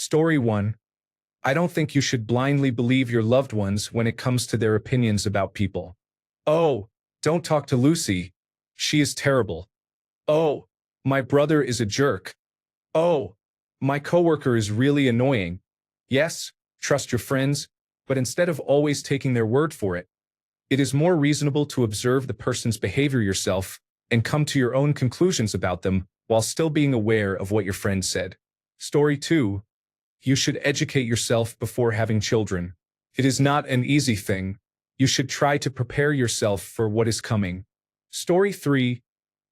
Story 1. I don't think you should blindly believe your loved ones when it comes to their opinions about people. Oh, don't talk to Lucy. She is terrible. Oh, my brother is a jerk. Oh, my coworker is really annoying. Yes, trust your friends, but instead of always taking their word for it, it is more reasonable to observe the person's behavior yourself and come to your own conclusions about them while still being aware of what your friend said. Story 2. You should educate yourself before having children. It is not an easy thing. You should try to prepare yourself for what is coming. Story 3.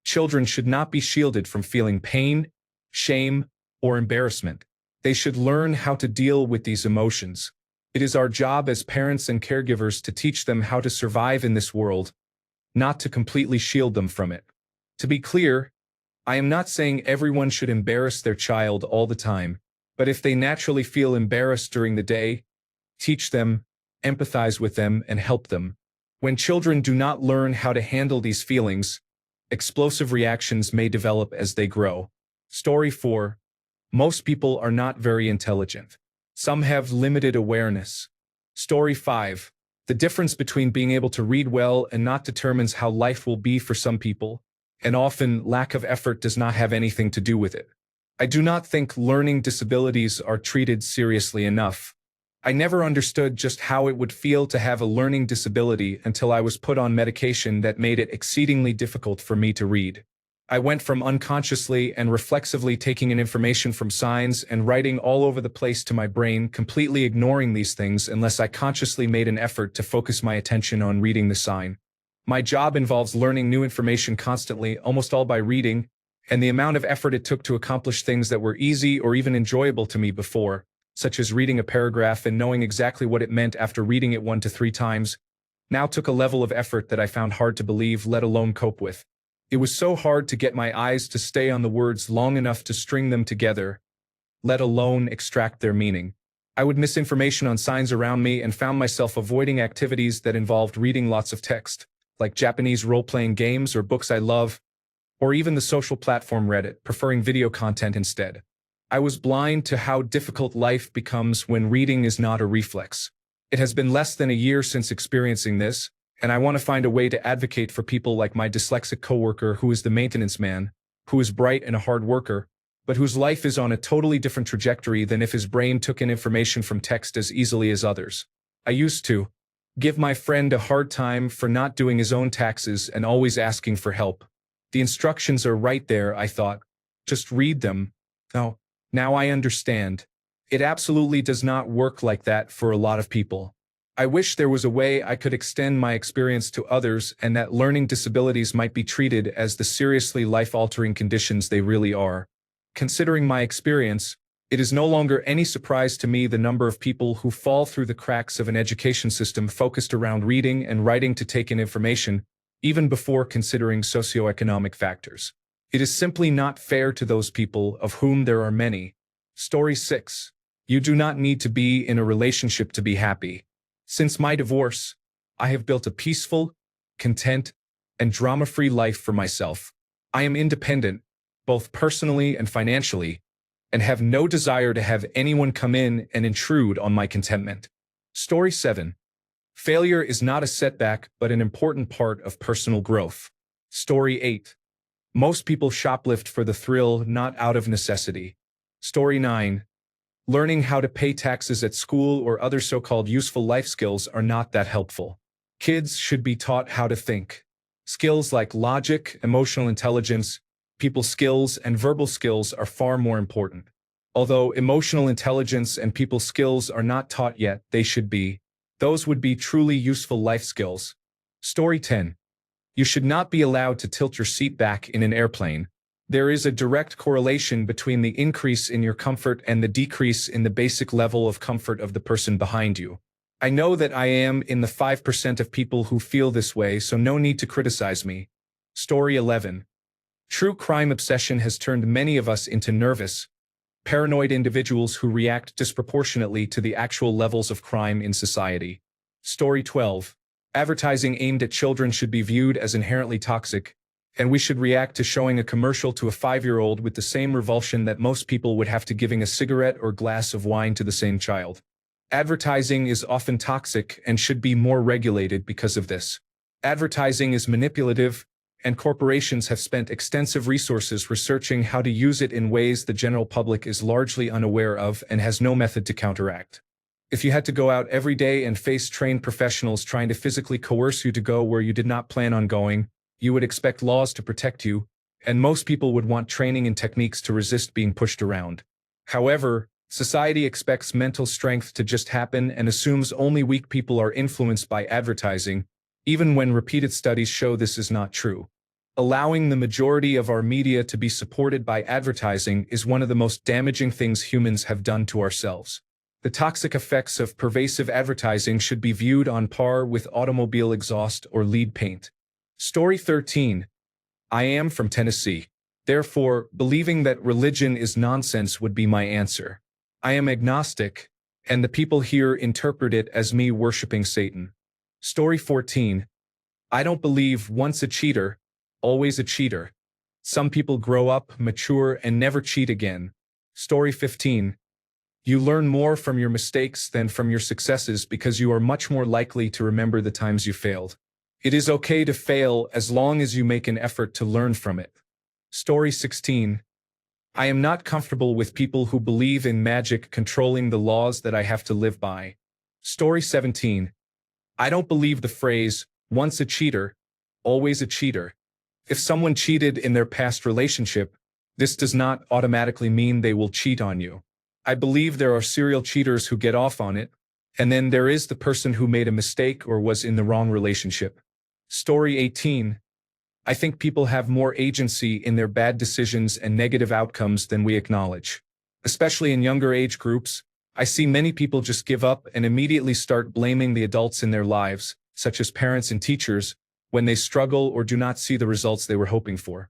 Children should not be shielded from feeling pain, shame, or embarrassment. They should learn how to deal with these emotions. It is our job as parents and caregivers to teach them how to survive in this world, not to completely shield them from it. To be clear, I am not saying everyone should embarrass their child all the time, but if they naturally feel embarrassed during the day, teach them, empathize with them, and help them. When children do not learn how to handle these feelings, explosive reactions may develop as they grow. Story 4. Most people are not very intelligent. Some have limited awareness. Story 5. The difference between being able to read well and not determines how life will be for some people, and often lack of effort does not have anything to do with it. I do not think learning disabilities are treated seriously enough. I never understood just how it would feel to have a learning disability until I was put on medication that made it exceedingly difficult for me to read. I went from unconsciously and reflexively taking in information from signs and writing all over the place to my brain, completely ignoring these things unless I consciously made an effort to focus my attention on reading the sign. My job involves learning new information constantly, almost all by reading, and the amount of effort it took to accomplish things that were easy or even enjoyable to me before, such as reading a paragraph and knowing exactly what it meant after reading it 1 to 3 times, now took a level of effort that I found hard to believe, let alone cope with. It was so hard to get my eyes to stay on the words long enough to string them together, let alone extract their meaning. I would miss information on signs around me and found myself avoiding activities that involved reading lots of text, like Japanese role-playing games or books I love, or even the social platform Reddit, preferring video content instead. I was blind to how difficult life becomes when reading is not a reflex. It has been less than a year since experiencing this, and I want to find a way to advocate for people like my dyslexic coworker who is the maintenance man, who is bright and a hard worker, but whose life is on a totally different trajectory than if his brain took in information from text as easily as others. I used to give my friend a hard time for not doing his own taxes and always asking for help. The instructions are right there, I thought. Just read them. No, now I understand. It absolutely does not work like that for a lot of people. I wish there was a way I could extend my experience to others and that learning disabilities might be treated as the seriously life-altering conditions they really are. Considering my experience, it is no longer any surprise to me the number of people who fall through the cracks of an education system focused around reading and writing to take in information, even before considering socioeconomic factors. It is simply not fair to those people, of whom there are many. Story 6. You do not need to be in a relationship to be happy. Since my divorce, I have built a peaceful, content, and drama-free life for myself. I am independent, both personally and financially, and have no desire to have anyone come in and intrude on my contentment. Story 7. Failure is not a setback but an important part of personal growth. Story 8. Most people shoplift for the thrill, not out of necessity. Story 9. Learning how to pay taxes at school or other so-called useful life skills are not that helpful. Kids should be taught how to think. Skills like logic, emotional intelligence, people skills, and verbal skills are far more important. Although emotional intelligence and people skills are not taught yet, they should be. Those would be truly useful life skills. Story 10. You should not be allowed to tilt your seat back in an airplane. There is a direct correlation between the increase in your comfort and the decrease in the basic level of comfort of the person behind you. I know that I am in the 5% of people who feel this way, so no need to criticize me. Story 11. True crime obsession has turned many of us into nervous, paranoid individuals who react disproportionately to the actual levels of crime in society. Story 12. Advertising aimed at children should be viewed as inherently toxic. And we should react to showing a commercial to a 5-year-old with the same revulsion that most people would have to giving a cigarette or glass of wine to the same child. Advertising is often toxic and should be more regulated because of this. Advertising is manipulative, and corporations have spent extensive resources researching how to use it in ways the general public is largely unaware of and has no method to counteract. If you had to go out every day and face trained professionals trying to physically coerce you to go where you did not plan on going, you would expect laws to protect you, and most people would want training and techniques to resist being pushed around. However, society expects mental strength to just happen and assumes only weak people are influenced by advertising, even when repeated studies show this is not true. Allowing the majority of our media to be supported by advertising is one of the most damaging things humans have done to ourselves. The toxic effects of pervasive advertising should be viewed on par with automobile exhaust or lead paint. Story 13. I am from Tennessee. Therefore, believing that religion is nonsense would be my answer. I am agnostic, and the people here interpret it as me worshiping Satan. Story 14. I don't believe once a cheater, always a cheater. Some people grow up, mature, and never cheat again. Story 15. You learn more from your mistakes than from your successes because you are much more likely to remember the times you failed. It is okay to fail as long as you make an effort to learn from it. Story 16. I am not comfortable with people who believe in magic controlling the laws that I have to live by. Story 17. I don't believe the phrase, once a cheater, always a cheater. If someone cheated in their past relationship, this does not automatically mean they will cheat on you. I believe there are serial cheaters who get off on it, and then there is the person who made a mistake or was in the wrong relationship. Story 18. I think people have more agency in their bad decisions and negative outcomes than we acknowledge. Especially in younger age groups, I see many people just give up and immediately start blaming the adults in their lives, such as parents and teachers, when they struggle or do not see the results they were hoping for.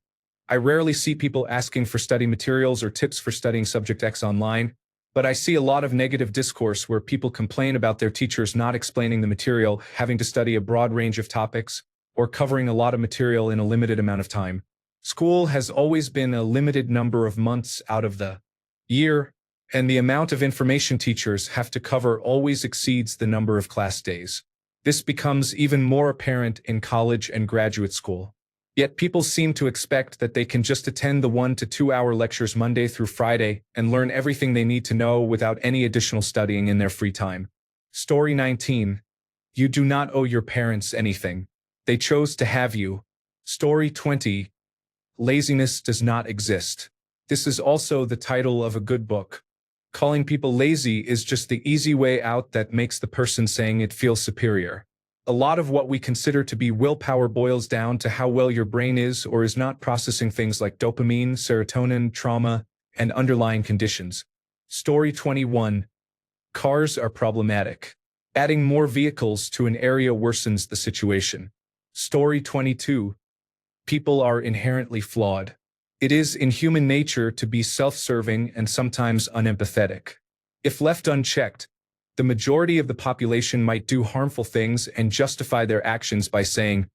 I rarely see people asking for study materials or tips for studying subject X online, but I see a lot of negative discourse where people complain about their teachers not explaining the material, having to study a broad range of topics, or covering a lot of material in a limited amount of time. School has always been a limited number of months out of the year, and the amount of information teachers have to cover always exceeds the number of class days. This becomes even more apparent in college and graduate school. Yet people seem to expect that they can just attend the 1 to 2 hour lectures Monday through Friday and learn everything they need to know without any additional studying in their free time. Story 19. You do not owe your parents anything. They chose to have you. Story 20. Laziness does not exist. This is also the title of a good book. Calling people lazy is just the easy way out that makes the person saying it feel superior. A lot of what we consider to be willpower boils down to how well your brain is or is not processing things like dopamine, serotonin, trauma, and underlying conditions. Story 21. Cars are problematic. Adding more vehicles to an area worsens the situation. Story 22. People are inherently flawed. It is in human nature to be self-serving and sometimes unempathetic. If left unchecked, the majority of the population might do harmful things and justify their actions by saying,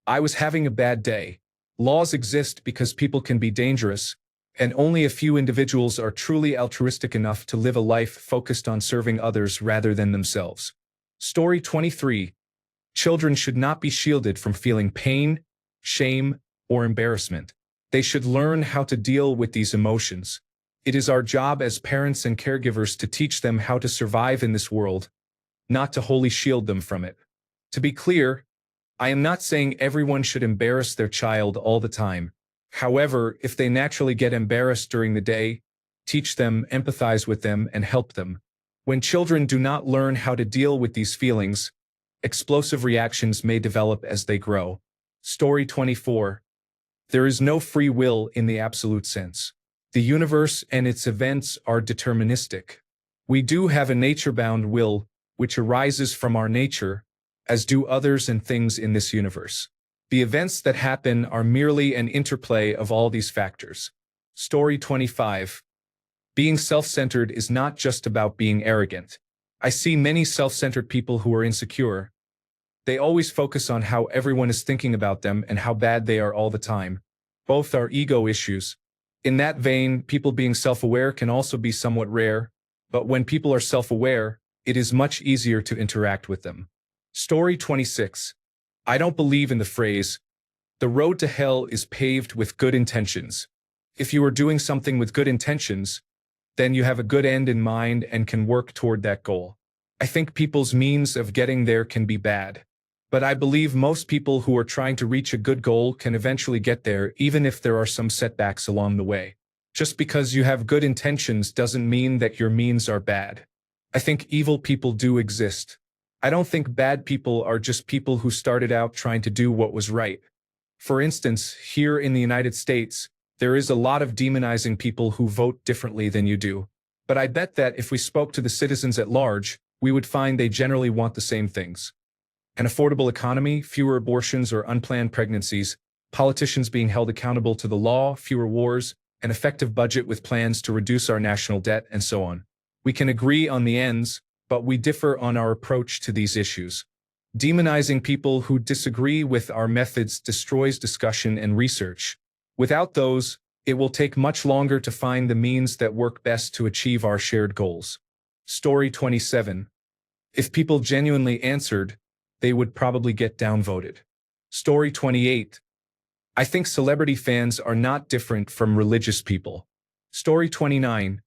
I was having a bad day. Laws exist because people can be dangerous, and only a few individuals are truly altruistic enough to live a life focused on serving others rather than themselves. Story 23. Children should not be shielded from feeling pain, shame, or embarrassment. They should learn how to deal with these emotions. It is our job as parents and caregivers to teach them how to survive in this world, not to wholly shield them from it. To be clear, I am not saying everyone should embarrass their child all the time. However, if they naturally get embarrassed during the day, teach them, empathize with them, and help them. When children do not learn how to deal with these feelings, explosive reactions may develop as they grow. Story 24. There is no free will in the absolute sense. The universe and its events are deterministic. We do have a nature-bound will, which arises from our nature, as do others and things in this universe. The events that happen are merely an interplay of all these factors. Story 25. Being self-centered is not just about being arrogant. I see many self-centered people who are insecure. They always focus on how everyone is thinking about them and how bad they are all the time. Both are ego issues. In that vein, people being self-aware can also be somewhat rare, but when people are self-aware, it is much easier to interact with them. Story 26. I don't believe in the phrase, "The road to hell is paved with good intentions." If you are doing something with good intentions, then you have a good end in mind and can work toward that goal. I think people's means of getting there can be bad. But I believe most people who are trying to reach a good goal can eventually get there, even if there are some setbacks along the way. Just because you have good intentions doesn't mean that your means are bad. I think evil people do exist. I don't think bad people are just people who started out trying to do what was right. For instance, here in the United States, there is a lot of demonizing people who vote differently than you do. But I bet that if we spoke to the citizens at large, we would find they generally want the same things. An affordable economy, fewer abortions or unplanned pregnancies, politicians being held accountable to the law, fewer wars, an effective budget with plans to reduce our national debt, and so on. We can agree on the ends, but we differ on our approach to these issues. Demonizing people who disagree with our methods destroys discussion and research. Without those, it will take much longer to find the means that work best to achieve our shared goals. Story 27. If people genuinely answered, they would probably get downvoted. Story 28. I think celebrity fans are not different from religious people. Story 29.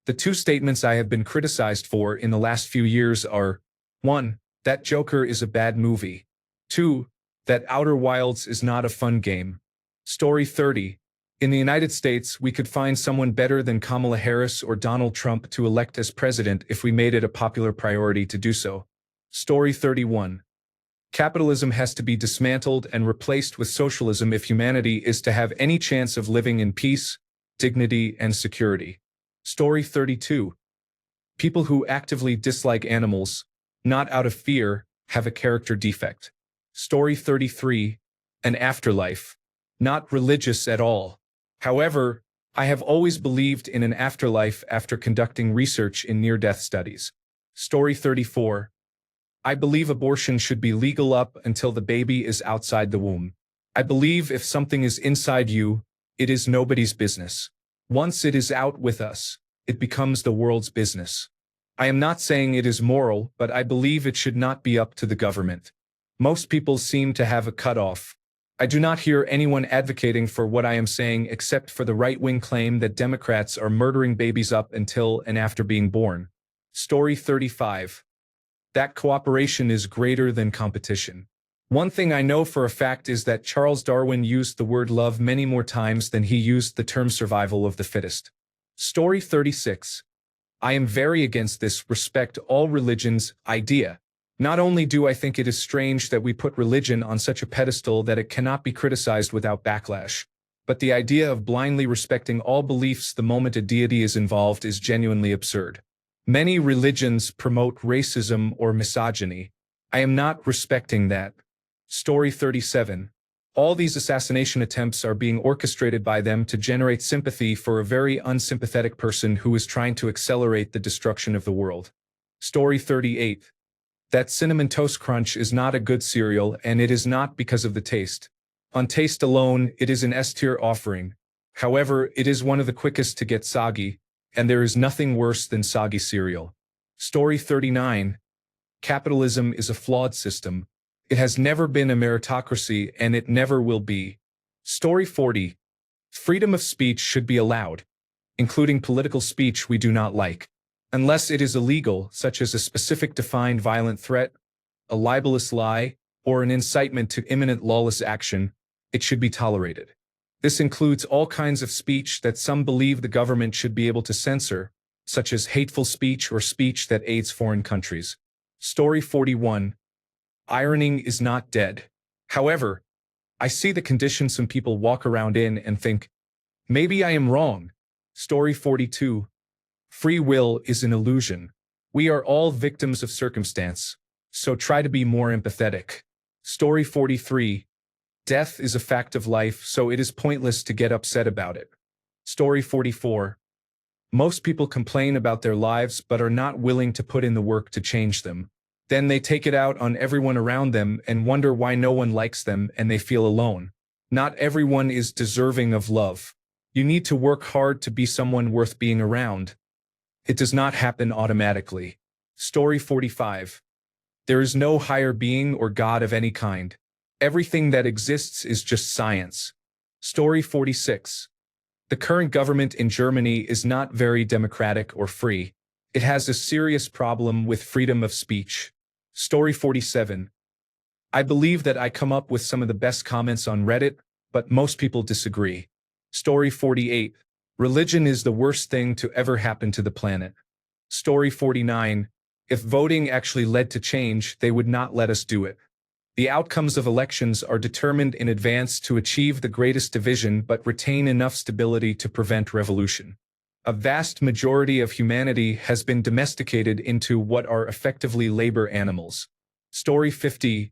The two statements I have been criticized for in the last few years are: 1. That Joker is a bad movie. 2. That Outer Wilds is not a fun game. Story 30. In the United States, we could find someone better than Kamala Harris or Donald Trump to elect as president if we made it a popular priority to do so. Story 31. Capitalism has to be dismantled and replaced with socialism if humanity is to have any chance of living in peace, dignity, and security. Story 32. People who actively dislike animals, not out of fear, have a character defect. Story 33. An afterlife. Not religious at all. However, I have always believed in an afterlife after conducting research in near-death studies. Story 34. I believe abortion should be legal up until the baby is outside the womb. I believe if something is inside you, it is nobody's business. Once it is out with us, it becomes the world's business. I am not saying it is moral, but I believe it should not be up to the government. Most people seem to have a cutoff. I do not hear anyone advocating for what I am saying except for the right-wing claim that Democrats are murdering babies up until and after being born. Story 35. That cooperation is greater than competition. One thing I know for a fact is that Charles Darwin used the word love many more times than he used the term survival of the fittest. Story 36. I am very against this respect all religions idea. Not only do I think it is strange that we put religion on such a pedestal that it cannot be criticized without backlash, but the idea of blindly respecting all beliefs the moment a deity is involved is genuinely absurd. Many religions promote racism or misogyny. I am not respecting that. Story 37. All these assassination attempts are being orchestrated by them to generate sympathy for a very unsympathetic person who is trying to accelerate the destruction of the world. Story 38. That Cinnamon Toast Crunch is not a good cereal, and it is not because of the taste. On taste alone, it is an S-tier offering. However, it is one of the quickest to get soggy, and there is nothing worse than soggy cereal. Story 39. Capitalism is a flawed system. It has never been a meritocracy, and it never will be. Story 40. Freedom of speech should be allowed, including political speech we do not like. Unless it is illegal, such as a specific defined violent threat, a libelous lie, or an incitement to imminent lawless action, it should be tolerated. This includes all kinds of speech that some believe the government should be able to censor, such as hateful speech or speech that aids foreign countries. Story 41. Ironing is not dead. However, I see the condition some people walk around in and think, maybe I am wrong. Story 42. Free will is an illusion. We are all victims of circumstance, so try to be more empathetic. Story 43. Death is a fact of life, so it is pointless to get upset about it. Story 44. Most people complain about their lives but are not willing to put in the work to change them. Then they take it out on everyone around them and wonder why no one likes them and they feel alone. Not everyone is deserving of love. You need to work hard to be someone worth being around. It does not happen automatically. Story 45. There is no higher being or God of any kind. Everything that exists is just science. Story 46. The current government in Germany is not very democratic or free. It has a serious problem with freedom of speech. Story 47. I believe that I come up with some of the best comments on Reddit, but most people disagree. Story 48. Religion is the worst thing to ever happen to the planet. Story 49. If voting actually led to change, they would not let us do it. The outcomes of elections are determined in advance to achieve the greatest division but retain enough stability to prevent revolution. A vast majority of humanity has been domesticated into what are effectively labor animals. Story 50.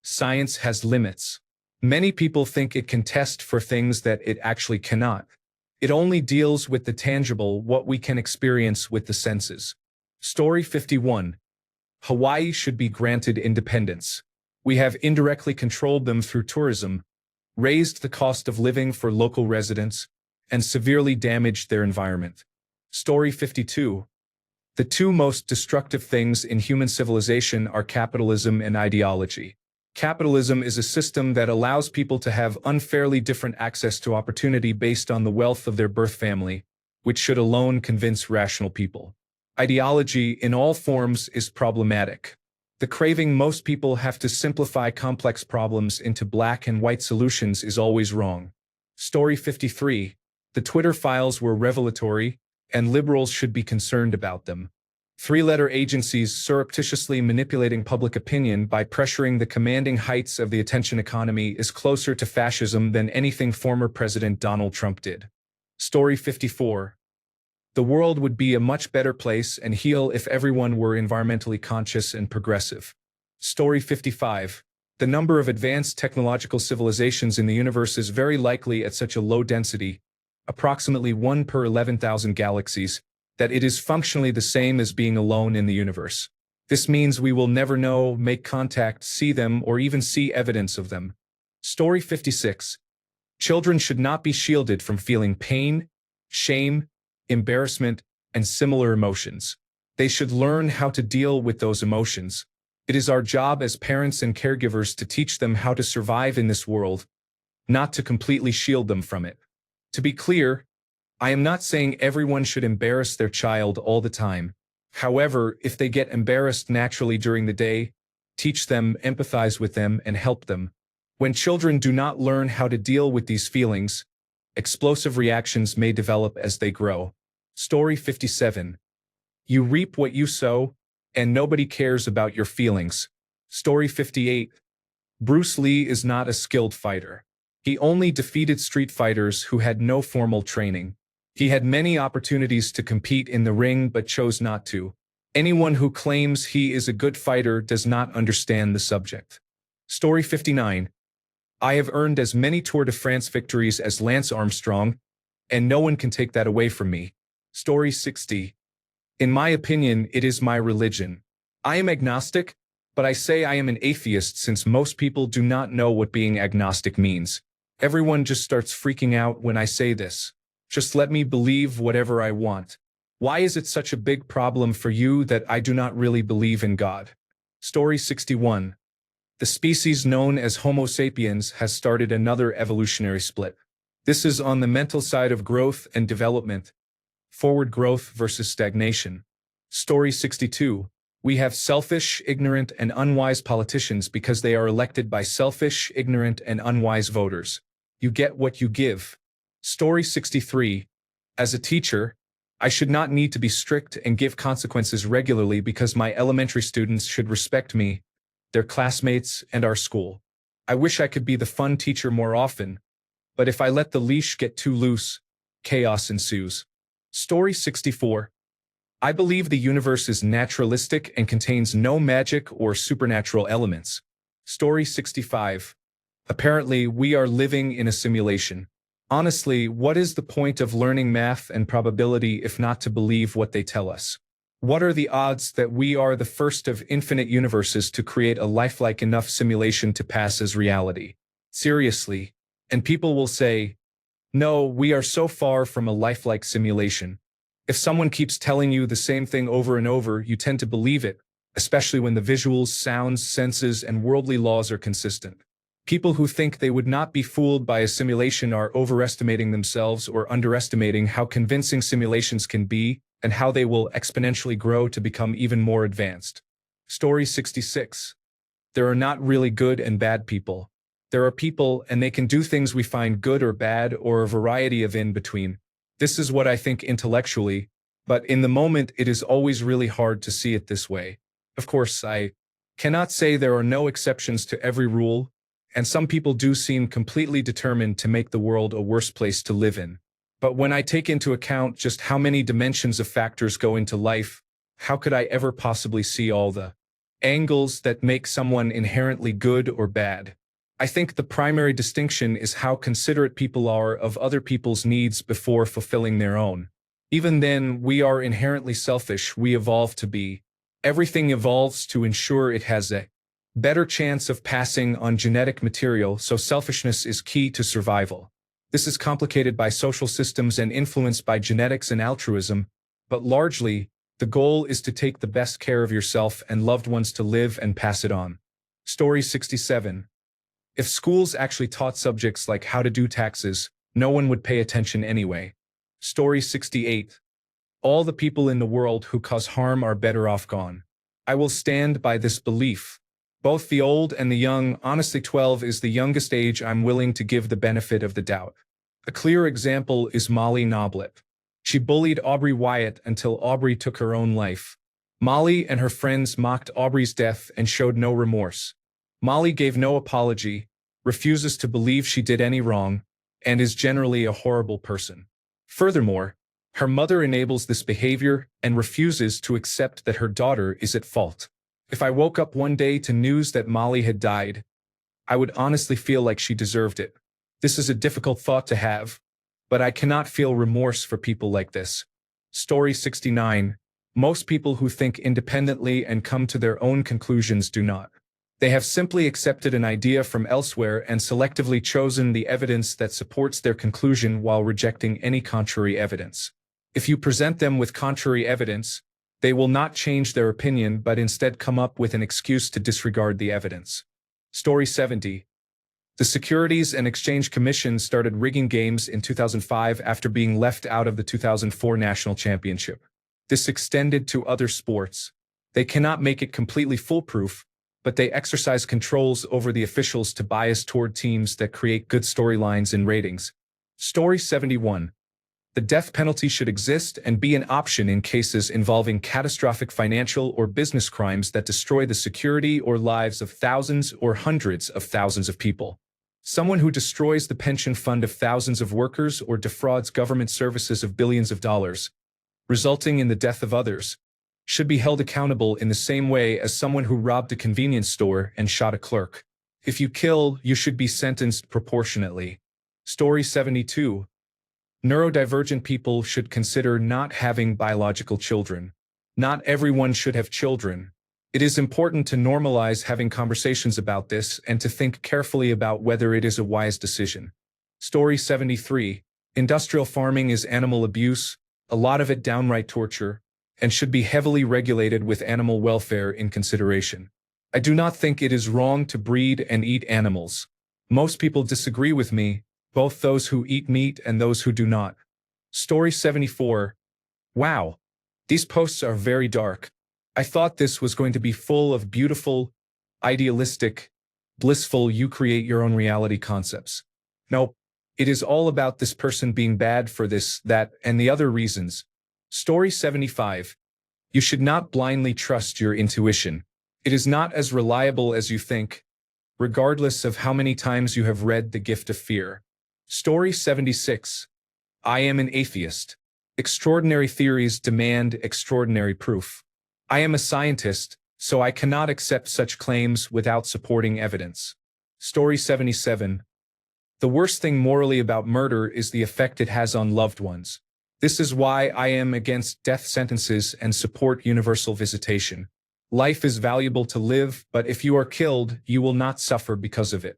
Science has limits. Many people think it can test for things that it actually cannot. It only deals with the tangible, what we can experience with the senses. Story 51. Hawaii should be granted independence. We have indirectly controlled them through tourism, raised the cost of living for local residents, and severely damaged their environment. Story 52. The two most destructive things in human civilization are capitalism and ideology. Capitalism is a system that allows people to have unfairly different access to opportunity based on the wealth of their birth family, which should alone convince rational people. Ideology in all forms is problematic. The craving most people have to simplify complex problems into black and white solutions is always wrong. Story 53. The Twitter files were revelatory, and liberals should be concerned about them. Three-letter agencies surreptitiously manipulating public opinion by pressuring the commanding heights of the attention economy is closer to fascism than anything former President Donald Trump did. Story 54. The world would be a much better place and heal if everyone were environmentally conscious and progressive. Story 55. The number of advanced technological civilizations in the universe is very likely at such a low density, approximately 1 per 11,000 galaxies, that it is functionally the same as being alone in the universe. This means we will never know, make contact, see them, or even see evidence of them. Story 56. Children should not be shielded from feeling pain, shame, embarrassment, and similar emotions. They should learn how to deal with those emotions. It is our job as parents and caregivers to teach them how to survive in this world, not to completely shield them from it. To be clear, I am not saying everyone should embarrass their child all the time. However, if they get embarrassed naturally during the day, teach them, empathize with them, and help them. When children do not learn how to deal with these feelings, explosive reactions may develop as they grow. Story 57. You reap what you sow, and nobody cares about your feelings. Story 58. Bruce Lee is not a skilled fighter. He only defeated street fighters who had no formal training. He had many opportunities to compete in the ring but chose not to. Anyone who claims he is a good fighter does not understand the subject. Story 59. I have earned as many Tour de France victories as Lance Armstrong, and no one can take that away from me. Story 60. In my opinion, it is my religion. I am agnostic, but I say I am an atheist since most people do not know what being agnostic means. Everyone just starts freaking out when I say this. Just let me believe whatever I want. Why is it such a big problem for you that I do not really believe in God? Story 61. The species known as Homo sapiens has started another evolutionary split. This is on the mental side of growth and development. Forward growth versus stagnation. Story 62. We have selfish, ignorant, and unwise politicians because they are elected by selfish, ignorant, and unwise voters. You get what you give. Story 63. As a teacher, I should not need to be strict and give consequences regularly because my elementary students should respect me, their classmates, and our school. I wish I could be the fun teacher more often, but if I let the leash get too loose, chaos ensues. Story 64. I believe the universe is naturalistic and contains no magic or supernatural elements. Story 65. Apparently, we are living in a simulation. Honestly, what is the point of learning math and probability if not to believe what they tell us? What are the odds that we are the first of infinite universes to create a lifelike enough simulation to pass as reality? Seriously. And people will say, no, we are so far from a lifelike simulation. If someone keeps telling you the same thing over and over, you tend to believe it, especially when the visuals, sounds, senses, and worldly laws are consistent. People who think they would not be fooled by a simulation are overestimating themselves or underestimating how convincing simulations can be and how they will exponentially grow to become even more advanced. Story 66. There are not really good and bad people. There are people, and they can do things we find good or bad or a variety of in between. This is what I think intellectually, but in the moment it is always really hard to see it this way. Of course, I cannot say there are no exceptions to every rule, and some people do seem completely determined to make the world a worse place to live in. But when I take into account just how many dimensions of factors go into life, how could I ever possibly see all the angles that make someone inherently good or bad? I think the primary distinction is how considerate people are of other people's needs before fulfilling their own. Even then, we are inherently selfish. We evolve to be. Everything evolves to ensure it has a better chance of passing on genetic material, so selfishness is key to survival. This is complicated by social systems and influenced by genetics and altruism, but largely, the goal is to take the best care of yourself and loved ones to live and pass it on. Story 67. If schools actually taught subjects like how to do taxes, no one would pay attention anyway. Story 68. All the people in the world who cause harm are better off gone. I will stand by this belief. Both the old and the young, honestly 12 is the youngest age I'm willing to give the benefit of the doubt. A clear example is Molly Noblet. She bullied Aubrey Wyatt until Aubrey took her own life. Molly and her friends mocked Aubrey's death and showed no remorse. Molly gave no apology, refuses to believe she did any wrong, and is generally a horrible person. Furthermore, her mother enables this behavior and refuses to accept that her daughter is at fault. If I woke up one day to news that Molly had died, I would honestly feel like she deserved it. This is a difficult thought to have, but I cannot feel remorse for people like this. Story 69. Most people who think independently and come to their own conclusions do not. They have simply accepted an idea from elsewhere and selectively chosen the evidence that supports their conclusion while rejecting any contrary evidence. If you present them with contrary evidence, they will not change their opinion but instead come up with an excuse to disregard the evidence. Story 70. The Securities and Exchange Commission started rigging games in 2005 after being left out of the 2004 national championship. This extended to other sports. They cannot make it completely foolproof, but they exercise controls over the officials to bias toward teams that create good storylines and ratings. Story 71. The death penalty should exist and be an option in cases involving catastrophic financial or business crimes that destroy the security or lives of thousands or hundreds of thousands of people. Someone who destroys the pension fund of thousands of workers or defrauds government services of billions of dollars, resulting in the death of others, should be held accountable in the same way as someone who robbed a convenience store and shot a clerk. If you kill, you should be sentenced proportionately. Story 72. Neurodivergent people should consider not having biological children. Not everyone should have children. It is important to normalize having conversations about this and to think carefully about whether it is a wise decision. Story 73. Industrial farming is animal abuse, a lot of it downright torture, and should be heavily regulated with animal welfare in consideration. I do not think it is wrong to breed and eat animals. Most people disagree with me, both those who eat meat and those who do not. Story 74. Wow. These posts are very dark. I thought this was going to be full of beautiful, idealistic, blissful you create your own reality concepts. Nope. It is all about this person being bad for this, that, and the other reasons. Story 75. You should not blindly trust your intuition. It is not as reliable as you think, regardless of how many times you have read The Gift of Fear. Story 76. I am an atheist. Extraordinary theories demand extraordinary proof. I am a scientist, so I cannot accept such claims without supporting evidence. Story 77. The worst thing morally about murder is the effect it has on loved ones. This is why I am against death sentences and support universal visitation. Life is valuable to live, but if you are killed, you will not suffer because of it.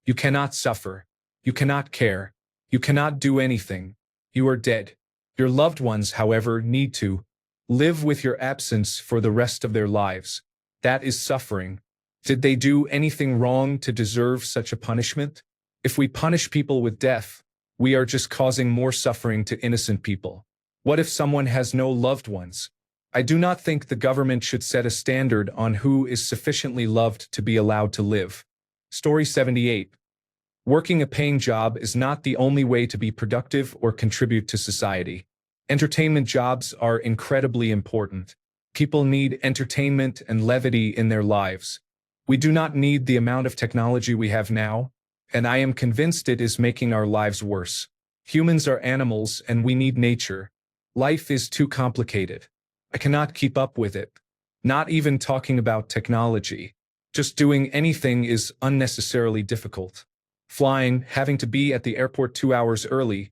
You cannot suffer. You cannot care. You cannot do anything. You are dead. Your loved ones, however, need to live with your absence for the rest of their lives. That is suffering. Did they do anything wrong to deserve such a punishment? If we punish people with death, we are just causing more suffering to innocent people. What if someone has no loved ones? I do not think the government should set a standard on who is sufficiently loved to be allowed to live. Story 78. Working a paying job is not the only way to be productive or contribute to society. Entertainment jobs are incredibly important. People need entertainment and levity in their lives. We do not need the amount of technology we have now, and I am convinced it is making our lives worse. Humans are animals and we need nature. Life is too complicated. I cannot keep up with it. Not even talking about technology. Just doing anything is unnecessarily difficult. Flying, having to be at the airport 2 hours early,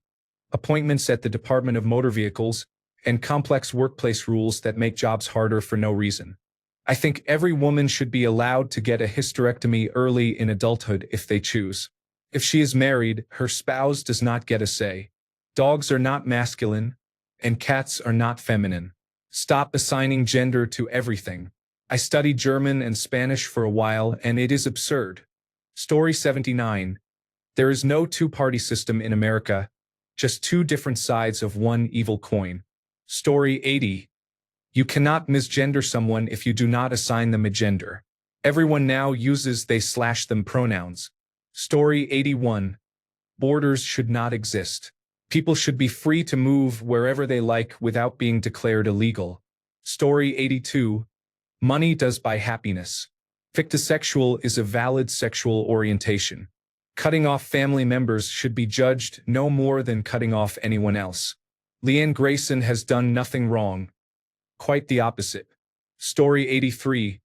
appointments at the Department of Motor Vehicles, and complex workplace rules that make jobs harder for no reason. I think every woman should be allowed to get a hysterectomy early in adulthood if they choose. If she is married, her spouse does not get a say. Dogs are not masculine, and cats are not feminine. Stop assigning gender to everything. I studied German and Spanish for a while, and it is absurd. Story 79. There is no two-party system in America, just two different sides of one evil coin. Story 80. You cannot misgender someone if you do not assign them a gender. Everyone now uses they/them pronouns. Story 81. Borders should not exist. People should be free to move wherever they like without being declared illegal. Story 82. Money does buy happiness. Fictosexual is a valid sexual orientation. Cutting off family members should be judged no more than cutting off anyone else. Leanne Grayson has done nothing wrong. Quite the opposite. Story 83.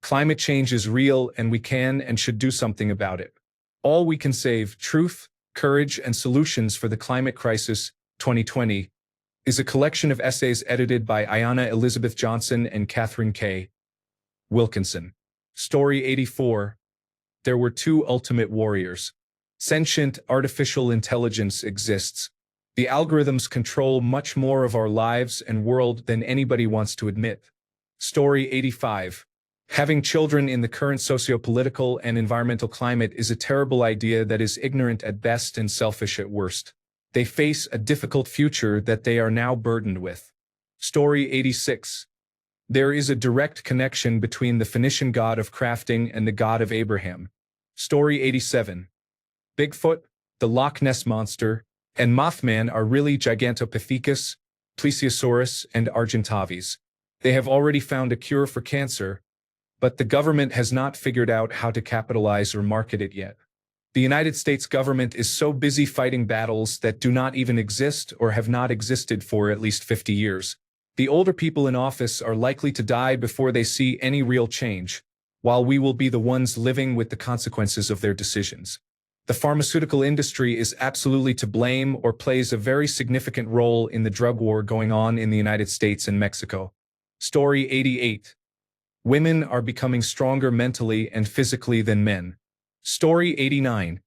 Climate change is real and we can and should do something about it. All we can save, Truth, Courage, and Solutions for the Climate Crisis, 2020, is a collection of essays edited by Ayanna Elizabeth Johnson and Catherine K. Wilkinson. Story 84. There were two ultimate warriors. Sentient artificial intelligence exists. The algorithms control much more of our lives and world than anybody wants to admit. Story 85. Having children in the current socio-political and environmental climate is a terrible idea that is ignorant at best and selfish at worst. They face a difficult future that they are now burdened with. Story 86. There is a direct connection between the Phoenician god of crafting and the god of Abraham. Story 87. Bigfoot, the Loch Ness Monster, and Mothman are really Gigantopithecus, Plesiosaurus, and Argentavis. They have already found a cure for cancer, but the government has not figured out how to capitalize or market it yet. The United States government is so busy fighting battles that do not even exist or have not existed for at least 50 years. The older people in office are likely to die before they see any real change, while we will be the ones living with the consequences of their decisions. The pharmaceutical industry is absolutely to blame or plays a very significant role in the drug war going on in the United States and Mexico. Story 88. Women are becoming stronger mentally and physically than men. Story 89.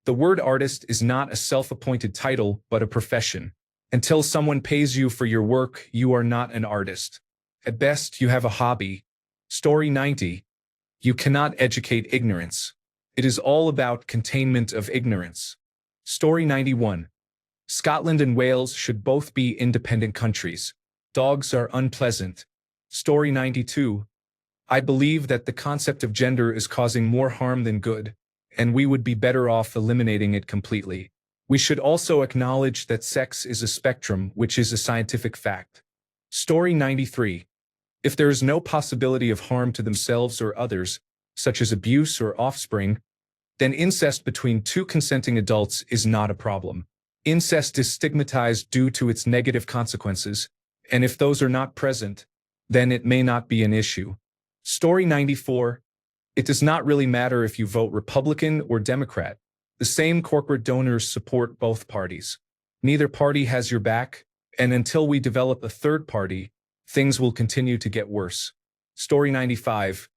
The word artist is not a self-appointed title, but a profession. Until someone pays you for your work, you are not an artist. At best, you have a hobby. Story 90. You cannot educate ignorance. It is all about containment of ignorance. Story 91. Scotland and Wales should both be independent countries. Dogs are unpleasant. Story 92. I believe that the concept of gender is causing more harm than good, and we would be better off eliminating it completely. We should also acknowledge that sex is a spectrum, which is a scientific fact. Story 93. If there is no possibility of harm to themselves or others, such as abuse or offspring, then incest between two consenting adults is not a problem. Incest is stigmatized due to its negative consequences, and if those are not present, then it may not be an issue. Story 94. It does not really matter if you vote Republican or Democrat. The same corporate donors support both parties. Neither party has your back, And until we develop a third party, things will continue to get worse. Story 95.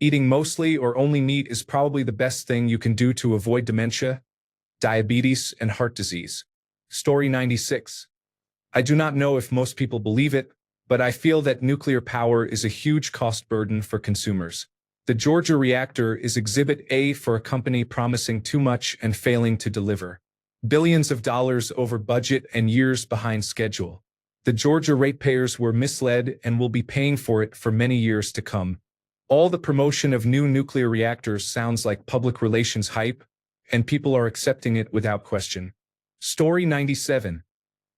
Eating mostly or only meat is probably the best thing you can do to avoid dementia, diabetes, and heart disease. Story 96. I do not know if most people believe it, but I feel that nuclear power is a huge cost burden for consumers. The Georgia reactor is Exhibit A for a company promising too much and failing to deliver. Billions of dollars over budget and years behind schedule. The Georgia ratepayers were misled and will be paying for it for many years to come. All the promotion of new nuclear reactors sounds like public relations hype, and people are accepting it without question. Story 97.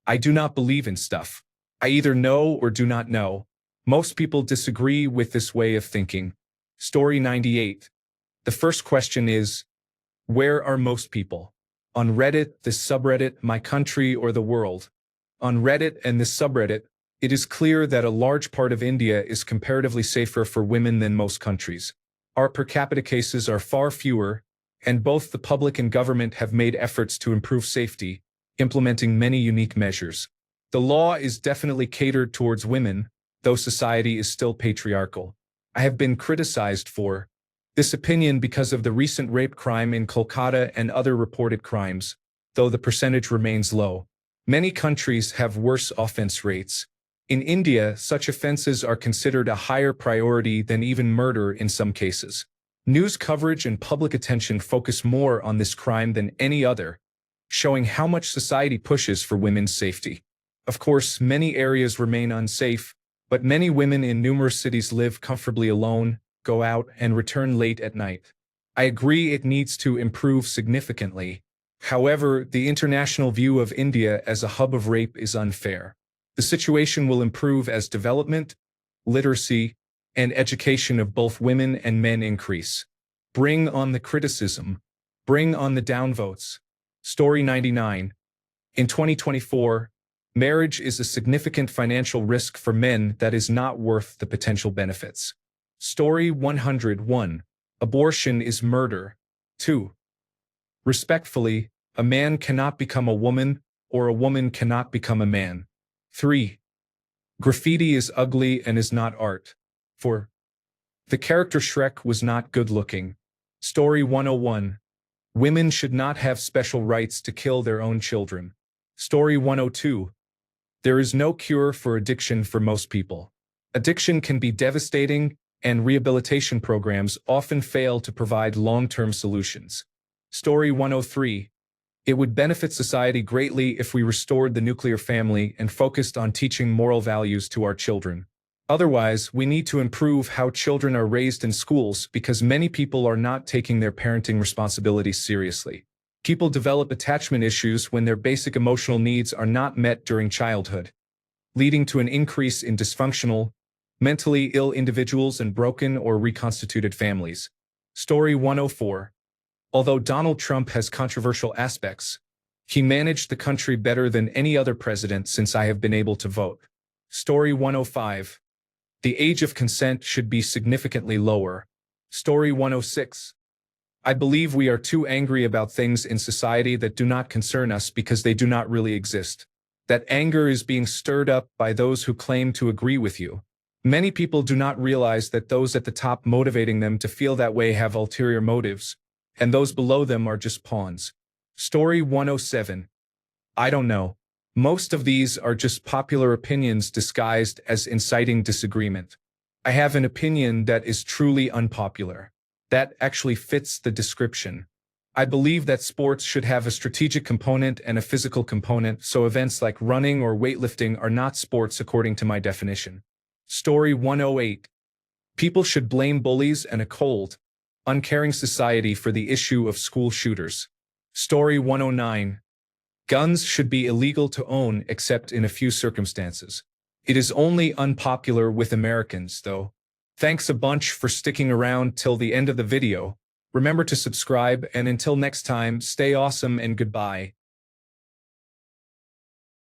I do not believe in stuff. I either know or do not know. Most people disagree with this way of thinking. Story 98. The first question is, where are most people? On Reddit, this subreddit, my country, or the world? On Reddit and this subreddit, it is clear that a large part of India is comparatively safer for women than most countries. Our per capita cases are far fewer, and both the public and government have made efforts to improve safety, implementing many unique measures. The law is definitely catered towards women, though society is still patriarchal. I have been criticized for this opinion because of the recent rape crime in Kolkata and other reported crimes, though the percentage remains low. Many countries have worse offense rates. In India, such offenses are considered a higher priority than even murder in some cases. News coverage and public attention focus more on this crime than any other, showing how much society pushes for women's safety. Of course, many areas remain unsafe, but many women in numerous cities live comfortably alone, go out, and return late at night. I agree it needs to improve significantly. However, the international view of India as a hub of rape is unfair. The situation will improve as development, literacy, and education of both women and men increase. Bring on the criticism. Bring on the downvotes. Story 99. In 2024, marriage is a significant financial risk for men that is not worth the potential benefits. Story 101. Abortion is murder. 2. Respectfully, a man cannot become a woman, or a woman cannot become a man. 3. Graffiti is ugly and is not art. 4. The character Shrek was not good-looking. Story 101. Women should not have special rights to kill their own children. Story 102. There is no cure for addiction for most people. Addiction can be devastating, and rehabilitation programs often fail to provide long-term solutions. Story 103. It would benefit society greatly if we restored the nuclear family and focused on teaching moral values to our children. Otherwise, we need to improve how children are raised in schools because many people are not taking their parenting responsibilities seriously. People develop attachment issues when their basic emotional needs are not met during childhood, leading to an increase in dysfunctional, mentally ill individuals and broken or reconstituted families. Story 104. Although Donald Trump has controversial aspects, he managed the country better than any other president since I have been able to vote. Story 105. The age of consent should be significantly lower. Story 106. I believe we are too angry about things in society that do not concern us because they do not really exist. That anger is being stirred up by those who claim to agree with you. Many people do not realize that those at the top motivating them to feel that way have ulterior motives, and those below them are just pawns. Story 107. I don't know. Most of these are just popular opinions disguised as inciting disagreement. I have an opinion that is truly unpopular. That actually fits the description. I believe that sports should have a strategic component and a physical component, so events like running or weightlifting are not sports according to my definition. Story 108. People should blame bullies and a cold, uncaring society for the issue of school shooters. Story 109. Guns should be illegal to own except in a few circumstances. It is only unpopular with Americans, though. Thanks a bunch for sticking around till the end of the video. Remember to subscribe, and until next time, stay awesome and goodbye.